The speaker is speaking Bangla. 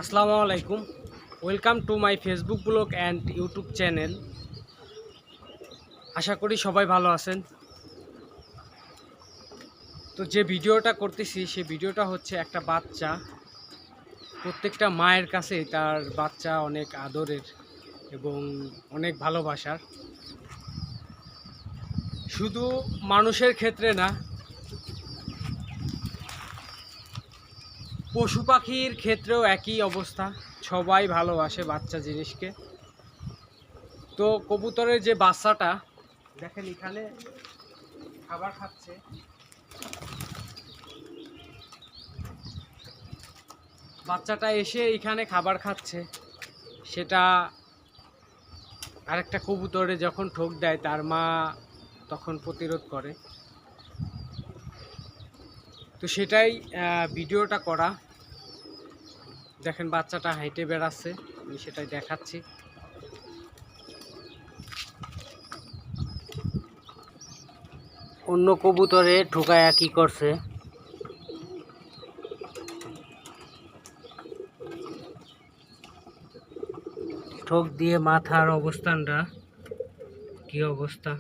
আসসালামু আলাইকুম। Welcome to my Facebook blog and YouTube channel. আশা করি সবাই ভালো আছেন। তো যে ভিডিওটা করতেছি সেই ভিডিওটা হচ্ছে একটা বাচ্চা। প্রত্যেকটা মায়ের কাছে তার বাচ্চা অনেক আদরের এবং অনেক ভালোবাসার। শুধু মানুষের ক্ষেত্রে না, পশু পাখির ক্ষেত্রেও একই অবস্থা। সবাই ভালোবাসে বাচ্চা জিনিসকে। তো কবুতরের যে বাচ্চাটা দেখেন এখানে খাবার খাচ্ছে, বাচ্চাটা এসে এখানে খাবার খাচ্ছে। সেটা আরেকটা কবুতরে যখন ঠোক দেয় তার মা তখন প্রতিরোধ করে। তো সেটাই ভিডিওটা করা। দেখেন বাচ্চাটা হাইটে বেড়াচ্ছে, আমি সেটাই দেখাচ্ছি। অন্য কবুতরে ঠোকায়া কি করছে, ঠোক দিয়ে মাথার অবস্থানটা কি অবস্থা।